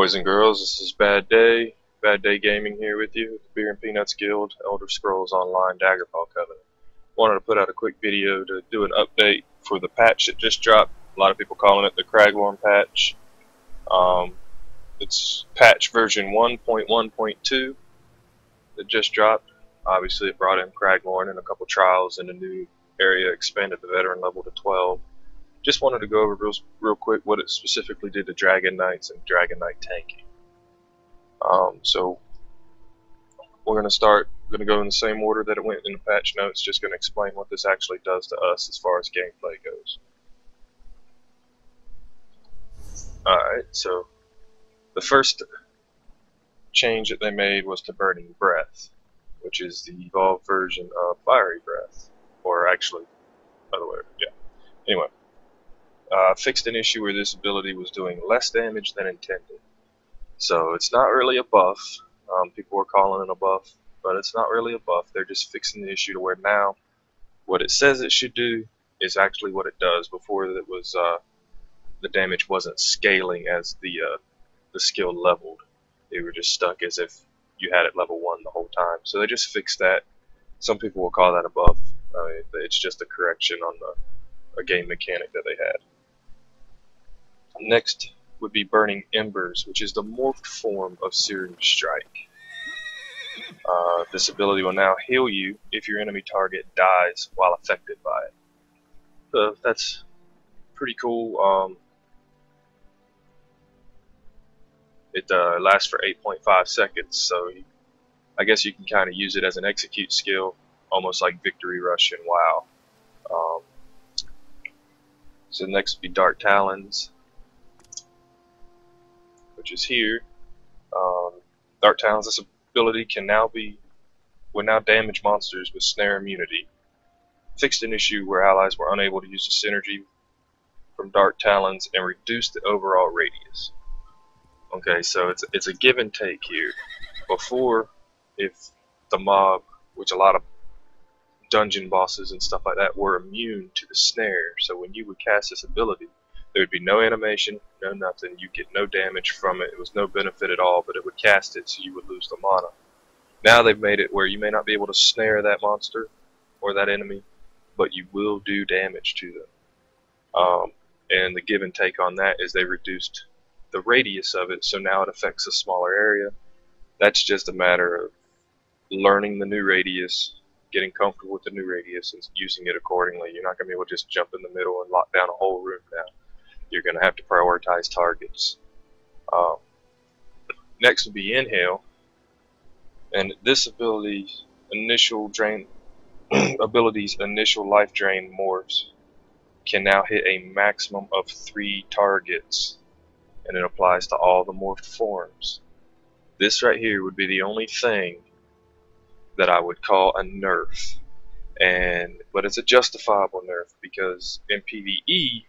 Boys and girls, this is Badday Gaming here with you, the Beer and Peanuts Guild, Elder Scrolls Online, Daggerfall Covenant. Wanted to put out a quick video to do an update for the patch that just dropped. A lot of people calling it the Craglorn Patch. It's patch version 1.1.2 that just dropped. Obviously it brought in Craglorn and a couple trials in a new area, expanded the veteran level to 12. Just wanted to go over real quick what it specifically did to Dragonknights and Dragonknight Tanking. So we're going to go in the same order that it went in the patch notes, just going to explain what this actually does to us as far as gameplay goes. Alright, so the first change that they made was to Burning Breath, which is the evolved version of Fiery Breath, or actually, by the way, yeah. Anyway. Fixed an issue where this ability was doing less damage than intended. So it's not really a buff. People were calling it a buff, but it's not really a buff. They're just fixing the issue to where now what it says it should do is actually what it does. Before it was the damage wasn't scaling as the skill leveled. They were just stuck as if you had it level 1 the whole time. So they just fixed that. Some people will call that a buff. It's just a correction on a game mechanic that they had. Next would be Burning Embers, which is the morphed form of Searing Strike. This ability will now heal you if your enemy target dies while affected by it. So that's pretty cool. It lasts for 8.5 seconds, so I guess you can kind of use it as an execute skill, almost like Victory Rush in WoW. So next would be Dark Talons, which is here. Dark Talons, this ability will now damage monsters with snare immunity. Fixed an issue where allies were unable to use the synergy from Dark Talons and reduced the overall radius. Okay, so it's a give and take here. Before, if the mob, which a lot of dungeon bosses and stuff like that were immune to the snare, so when you would cast this ability, there would be no animation, no nothing, you get no damage from it, it was no benefit at all, but it would cast it so you would lose the mana. Now they've made it where you may not be able to snare that monster or that enemy, but you will do damage to them. And the give and take on that is they reduced the radius of it, so now it affects a smaller area. That's just a matter of learning the new radius, getting comfortable with the new radius, and using it accordingly. You're not going to be able to just jump in the middle and lock down a whole room now. You're going to have to prioritize targets. Next would be Inhale, and this ability's initial life drain morphs can now hit a maximum of 3 targets, and it applies to all the morphed forms. This right here would be the only thing that I would call a nerf, but it's a justifiable nerf because in PvE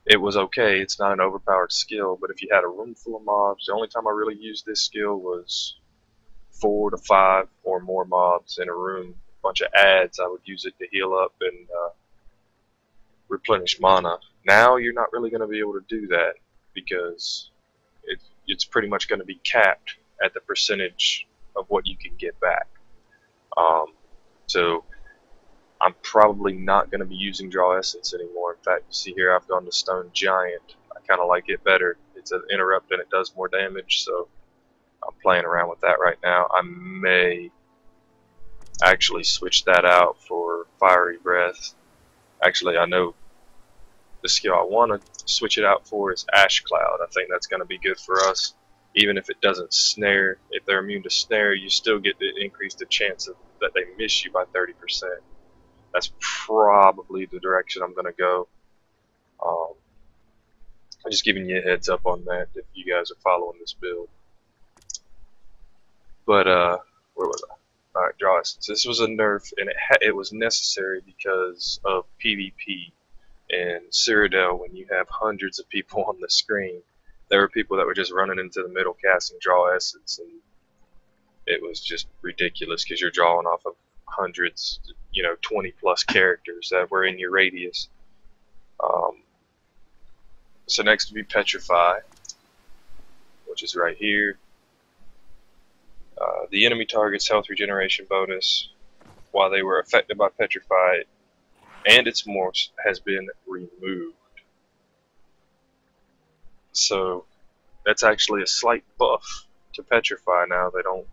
it was okay. It's not an overpowered skill, but if you had a room full of mobs, the only time I really used this skill was 4 to 5 or more mobs in a room, a bunch of ads. I would use it to heal up and replenish mana. Now you're not really going to be able to do that because it's pretty much going to be capped at the percentage of what you can get back. So I'm probably not going to be using Draw Essence anymore. In fact, you see here I've gone to Stone Giant. I kind of like it better. It's an interrupt and it does more damage, so I'm playing around with that right now. I may actually switch that out for Fiery Breath. Actually, I know the skill I want to switch it out for is Ash Cloud. I think that's going to be good for us. Even if it doesn't snare, if they're immune to snare, you still get to increase the chance that they miss you by 30%. That's probably the direction I'm going to go. I'm just giving you a heads up on that if you guys are following this build. But, where was I? Alright, Draw Essence. This was a nerf, and it was necessary because of PvP. In Cyrodiil, when you have hundreds of people on the screen, there were people that were just running into the middle casting Draw Essence, and it was just ridiculous because you're drawing off of hundreds, 20 plus characters that were in your radius. So next would be Petrify. which is right here. The enemy target's health regeneration bonus, while they were affected by Petrify, and its morphs, has been removed. So that's actually a slight buff to Petrify. Now they don't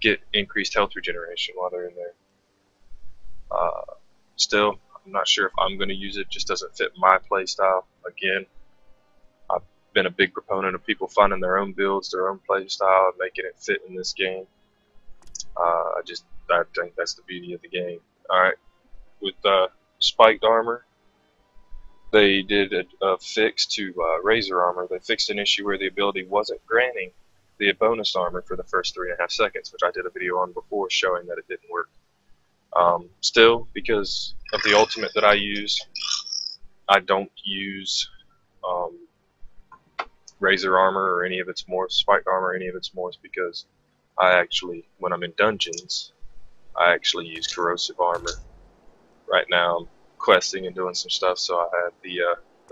get increased health regeneration while they're in there. Still, I'm not sure if I'm going to use it. Just doesn't fit my playstyle. Again, I've been a big proponent of people finding their own builds, their own playstyle, and making it fit in this game. I think that's the beauty of the game. Alright, with spiked armor, they did a fix to Razor armor. They fixed an issue where the ability wasn't granting the bonus armor for the first 3.5 seconds, which I did a video on before showing that it didn't work. Still, because of the ultimate that I use, I don't use Razor armor or any of its morphs, spiked armor or any of its morphs, because I actually, when I'm in dungeons, I actually use corrosive armor. Right now I'm questing and doing some stuff, so I have the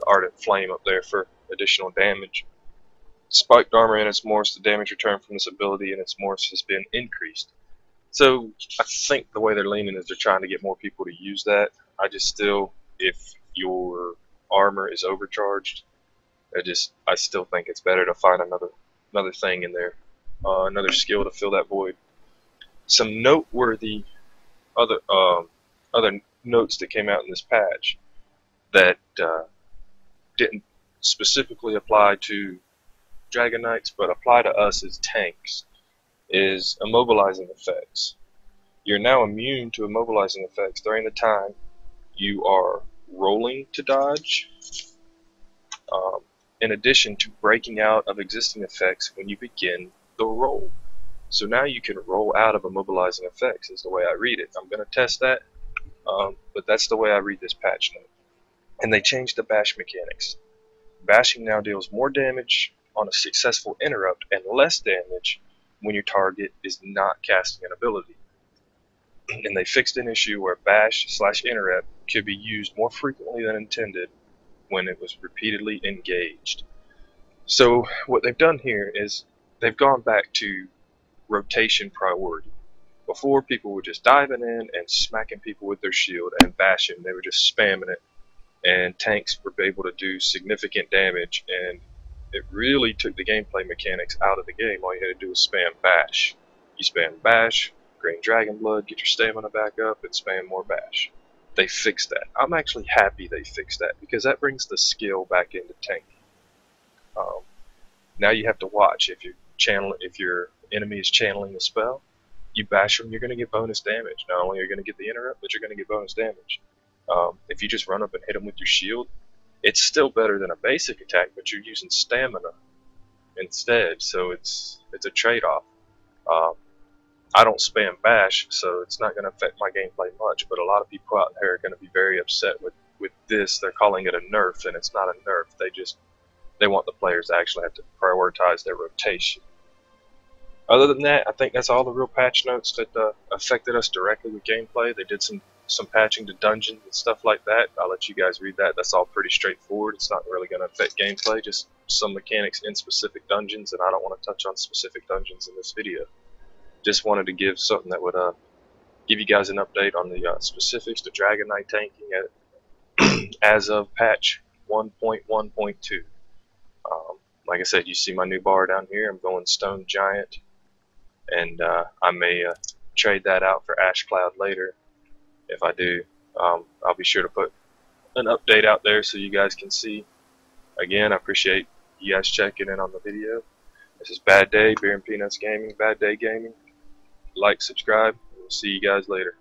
Ardent Flame up there for additional damage. Spiked armor and its morphs, the damage return from this ability and its morphs has been increased. So I think the way they're leaning is they're trying to get more people to use that. I just still, if your armor is overcharged, I still think it's better to find another thing in there, another skill to fill that void. Some noteworthy other notes that came out in this patch that didn't specifically apply to Dragonknights, but apply to us as tanks, is immobilizing effects. You're now immune to immobilizing effects during the time you are rolling to dodge, in addition to breaking out of existing effects when you begin the roll. So now you can roll out of immobilizing effects, is the way I read it. I'm going to test that, but that's the way I read this patch note. And they changed the bash mechanics. Bashing now deals more damage on a successful interrupt and less damage when your target is not casting an ability. And they fixed an issue where bash/interrupt could be used more frequently than intended when it was repeatedly engaged. So what they've done here is they've gone back to rotation priority. Before, people were just diving in and smacking people with their shield and bashing. They were just spamming it, and tanks were able to do significant damage, and it really took the gameplay mechanics out of the game. All you had to do was spam bash. You spam bash, gain dragon blood, get your stamina back up, and spam more bash. They fixed that. I'm actually happy they fixed that, because that brings the skill back into tanking. Now you have to watch. If your enemy is channeling a spell, you bash them, you're going to get bonus damage. Not only are you going to get the interrupt, but you're going to get bonus damage. If you just run up and hit them with your shield, it's still better than a basic attack, but you're using stamina instead, so it's a trade-off. I don't spam bash, so it's not going to affect my gameplay much, but a lot of people out there are going to be very upset with this. They're calling it a nerf, and it's not a nerf. They want the players to actually have to prioritize their rotation. Other than that, I think that's all the real patch notes that affected us directly with gameplay. They did some patching to dungeons and stuff like that. I'll let you guys read that. That's all pretty straightforward. It's not really going to affect gameplay, just some mechanics in specific dungeons, and I don't want to touch on specific dungeons in this video. Just wanted to give something that would give you guys an update on the specifics to Dragonknight tanking as of patch 1.1.2. Like I said, you see my new bar down here. I'm going Stone Giant, and I may trade that out for Ash Cloud later. If I do, I'll be sure to put an update out there so you guys can see. Again, I appreciate you guys checking in on the video. This is Badday, Beer and Peanuts Gaming, Badday Gaming. Like, subscribe, and we'll see you guys later.